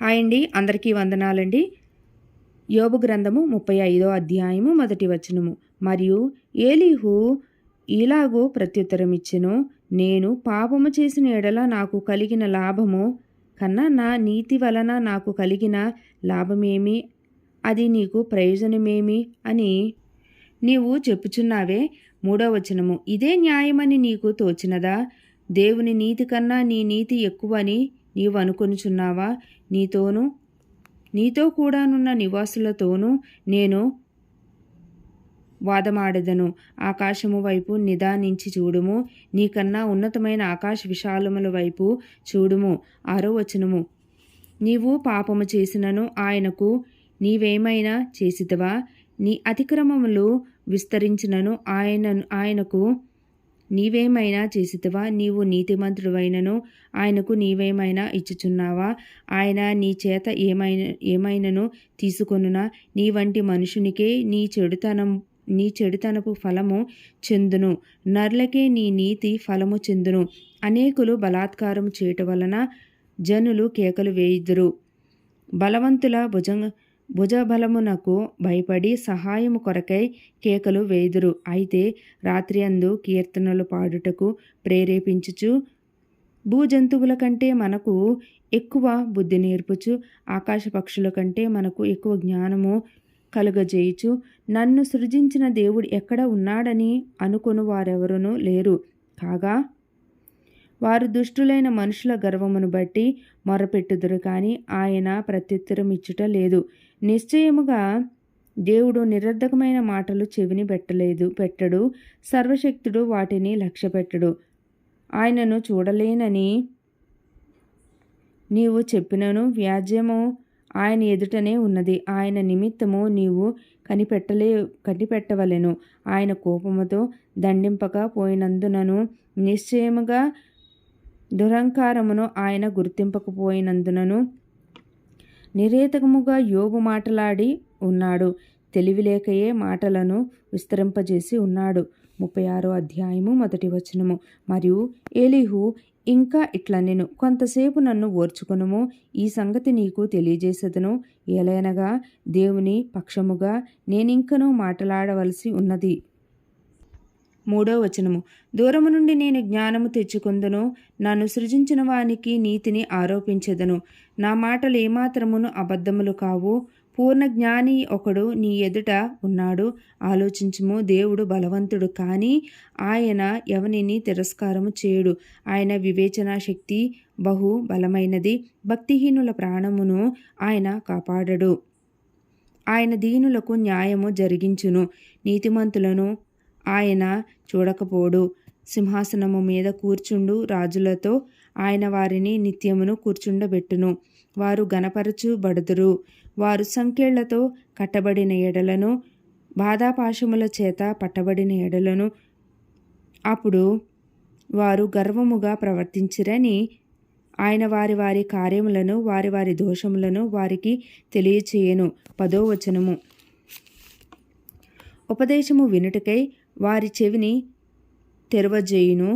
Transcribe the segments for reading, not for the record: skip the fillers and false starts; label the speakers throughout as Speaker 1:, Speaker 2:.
Speaker 1: Hi అండి, అందరికీ వందనాలండి. యోబు గ్రంథము 35వ అధ్యాయము 1వ వచనము. మరియు ఏలీహు ఇలాగూ ప్రత్యుత్తరమిచ్చెను, నేను పాపము చేసిన ఎడల నాకు కలిగిన లాభము కన్నా నా నీతి వలన నాకు కలిగిన లాభమేమి, అది నీకు ప్రయోజనమేమి అని నీవు చెప్పుచున్నావే. 3వ వచనము. ఇదే న్యాయమని నీకు తోచినదా? దేవుని నీతి కన్నా నీ నీతి ఎక్కువని నీవు అనుకొనుచున్నావా? నీతో కూడానున్న నివాసులతోనూ నేను వాదమాడెదను. ఆకాశము వైపు నిదానించి చూడుము, నీకన్నా ఉన్నతమైన ఆకాశ విశాలముల వైపు చూడుము. 6వ వచనము. నీవు పాపము చేసినను ఆయనకు నీవేమైనా చేసితివా? నీ అతిక్రమములు విస్తరించినను ఆయనకు నీవేమైనా చేసితివా? నీవు నీతిమంతుడివైనను ఆయనకు నీవేమైనా ఇచ్చుచున్నావా? ఆయన నీ చేత ఏమైనను తీసుకొనునా? నీ వంటి మనుషునికే నీ చెడుతనపు ఫలము చెందును, నరులకే నీ నీతి ఫలము చెందును. అనేకులు బలాత్కారము చేయటం వలన జనులు కేకలు వేయుదురు. బలవంతుల భుజబలమునకు భయపడి సహాయము కొరకై కేకలు వేయుదురు. అయితే రాత్రి అందు కీర్తనలు పాడుటకు ప్రేరేపించుచు, భూజంతువుల కంటే మనకు ఎక్కువ బుద్ధి నేర్పుచు, ఆకాశ పక్షుల కంటే మనకు ఎక్కువ జ్ఞానము కలుగజేయుచు, నన్ను సృజించిన దేవుడు ఎక్కడ ఉన్నాడని అనుకొను వారెవరునూ లేరు. కాగా వారు దుష్టులైన మనుషుల గర్వమును బట్టి మొరపెట్టుదురు కానీ ఆయన ప్రత్యుత్తరం ఇచ్చుట లేదు. నిశ్చయముగా దేవుడు నిరర్ధకమైన మాటలు చెవిని పెట్టడు. సర్వశక్తుడు వాటిని లక్ష్యపెట్టడు. ఆయనను చూడలేనని నీవు చెప్పినను వ్యాజ్యము ఆయన ఎదుటనే ఉన్నది. ఆయన నిమిత్తము నీవు కనిపెట్టవలెను. ఆయన కోపముతో దండింపక పోయినందునను, నిశ్చయముగా దురహంకారమును ఆయన గుర్తింపకపోయినందునను నిరేతకముగా యోబు మాటలాడి ఉన్నాడు. తెలివిలేకయే మాటలను విస్తరింపజేసి ఉన్నాడు. 36వ అధ్యాయము 1వ వచనము. మరియు ఏలీహు ఇంకా ఇట్లనెను, కొంతసేపు నన్ను ఓర్చుకొనుము, ఈ సంగతి నీకు తెలియజేసేదను. ఏలయనగా దేవుని పక్షముగా నేనింకనూ మాట్లాడవలసి ఉన్నది. 3వ వచనము. దూరము నుండి నేను జ్ఞానము తెచ్చుకొందును, నన్ను సృజించిన వానికి నీతిని ఆరోపించెదను. నా మాటలు ఏమాత్రమును అబద్ధములు కావు. పూర్ణ జ్ఞాని ఒకడు నీ ఎదుట ఉన్నాడు. ఆలోచించుము, దేవుడు బలవంతుడు కానీ ఆయన ఎవనిని తిరస్కారము చేయడు. ఆయన వివేచనా శక్తి బహు బలమైనది. భక్తిహీనుల ప్రాణమును ఆయన కాపాడడు. ఆయన దీనులకు న్యాయము జరిగించును. నీతిమంతులను ఆయన చూడకపోడు. సింహాసనము మీద కూర్చుండు రాజులతో ఆయన వారిని నిత్యమును కూర్చుండబెట్టును. వారు గణపరచుబడుదురు. వారు సంకెళ్లతో కట్టబడిన ఎడలను, బాధాపాశముల చేత పట్టబడిన ఎడలను అప్పుడు వారు గర్వముగా ప్రవర్తించిరని ఆయన వారి వారి కార్యములను వారి వారి దోషములను వారికి తెలియచేయను. 10వ వచనము. ఉపదేశము వినుటకై వారి చెవిని తెరవజేయును.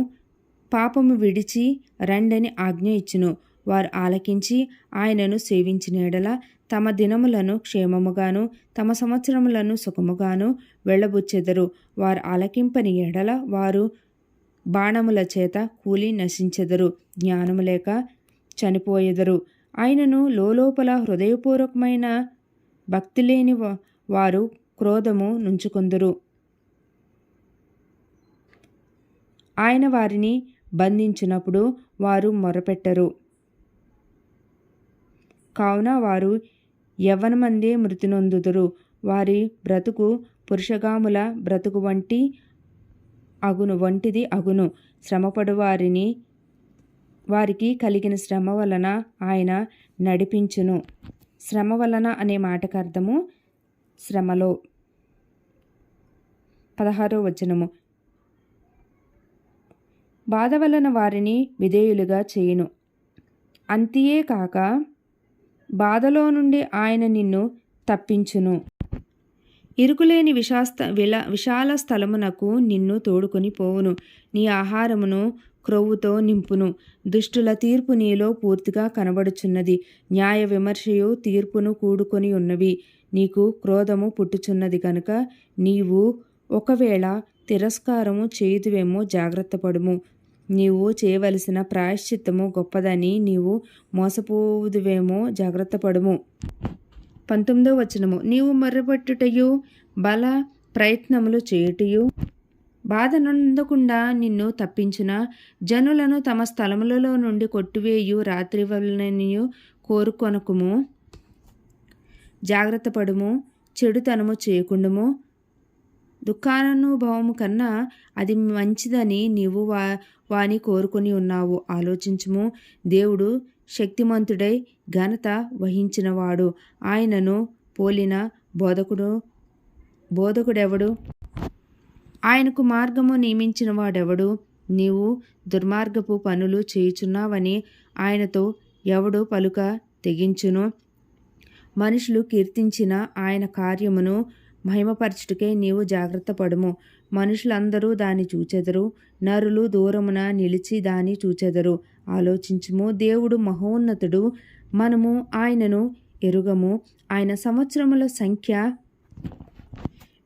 Speaker 1: పాపము విడిచి రండని ఆజ్ఞ ఇచ్చును. వారు ఆలకించి ఆయనను సేవించిన ఎడల తమ దినములను క్షేమముగాను తమ సంవత్సరములను సుఖముగాను వెళ్ళబుచ్చెదరు. వారు ఆలకింపని ఎడల వారు బాణముల చేత కూలి నశించెదరు, జ్ఞానము లేక చనిపోయెదరు. ఆయనను లోలోపల హృదయపూర్వకమైన భక్తి లేని వారు క్రోధము నుంచుకొందురు. ఆయన వారిని బంధించినప్పుడు వారు మొరపెట్టరు. కావున వారు యవ్వనమందే మృతి నొందుదురు. వారి బ్రతుకు పురుషగాముల బ్రతుకు వంటిది అగును. శ్రమపడు వారికి కలిగిన శ్రమ వలన ఆయన నడిపించును. శ్రమ వలన అనే మాటకు అర్థము శ్రమలో. 16వ వచనము. బాధ వలన వారిని విధేయులుగా చేయును. అంతియే కాక బాధలో నుండి ఆయన నిన్ను తప్పించును. ఇరుకులేని విశాల స్థలమునకు నిన్ను తోడుకొని పోవును. నీ ఆహారమును క్రొవ్వుతో నింపును. దుష్టుల తీర్పు నీలో పూర్తిగా కనబడుచున్నది. న్యాయ విమర్శయు తీర్పును కూడుకొని ఉన్నవి. నీకు క్రోధము పుట్టుచున్నది కనుక నీవు ఒకవేళ తిరస్కారము చేయుదువేమో జాగ్రత్తపడుము. నీవు చేయవలసిన ప్రాయశ్చిత్తము గొప్పదని నీవు మోసపోవుదువేమో జాగ్రత్తపడుము. 19వ వచనము. నీవు మొర్రపెట్టుటయు బల ప్రయత్నములు చేయుటయు బాధనందకుండా నిన్ను తప్పించిన జనులను తమ స్థలములలో నుండి కొట్టివేయు రాత్రి వలననియు కోరుకొనకుము. జాగ్రత్తపడుము, చెడుతనము చేయకుండుము. దుఃఖానుభవము కన్నా అది మంచిదని నీవు వాని కోరుకొని ఉన్నావు. ఆలోచించుము. దేవుడు శక్తిమంతుడై ఘనత వహించినవాడు. ఆయనను పోలిన బోధకుడెవడు? ఆయనకు మార్గము నియమించిన వాడెవడు? నీవు దుర్మార్గపు పనులు చేయుచున్నావని ఆయనతో ఎవడు పలుక తెగించును? మనుషులు కీర్తించిన ఆయన కార్యమును మహిమపరచుటకై నీవు జాగ్రత్త పడుము. మనుషులందరూ దాన్ని చూచెదరు, నరులు దూరమున నిలిచి దాన్ని చూచెదరు. ఆలోచించుము. దేవుడు మహోన్నతుడు, మనము ఆయనను ఎరుగము. ఆయన సంవత్సరముల సంఖ్య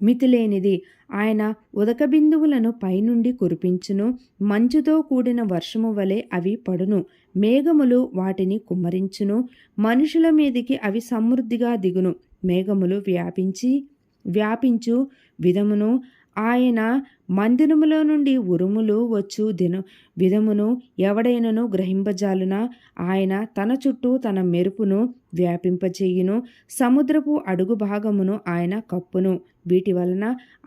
Speaker 1: మితిలేనిది. ఆయన ఉదక బిందువులను పైనుండి కురిపించును. మంచుతో కూడిన వర్షము వలె అవి పడును. మేఘములు వాటిని కుమ్మరించును. మనుషుల మీదికి అవి సమృద్ధిగా దిగును. మేఘములు వ్యాపించు విధమును ఆయన మందిరములో నుండి ఉరుములు వచ్చు విధమును ఎవడైనను గ్రహింపజాలునా? ఆయన తన చుట్టూ తన మెరుపును వ్యాపింపచేయును. సముద్రపు అడుగు భాగమును ఆయన కప్పును. వీటి వలన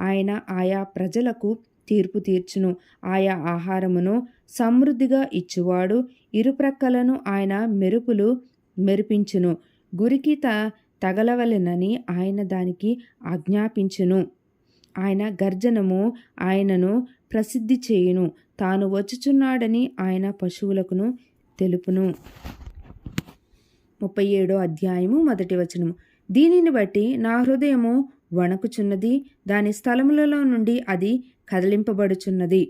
Speaker 1: ఆయన ఆయా ప్రజలకు తీర్పు తీర్చును. ఆయా ఆహారమును సమృద్ధిగా ఇచ్చువాడు. ఇరుప్రక్కలను ఆయన మెరుపులు మెరిపించును. గురికి తగలవలెనని ఆయన దానికి ఆజ్ఞాపించును. ఆయన గర్జనము ఆయనను ప్రసిద్ధి చేయును. తాను వచ్చుచున్నాడని ఆయన పశువులకును తెలుపును. 37వ అధ్యాయము 1వ వచనము. దీనిని బట్టి నా హృదయము వణకుచున్నది, దాని స్థలములలో నుండి అది కదిలింపబడుచున్నది.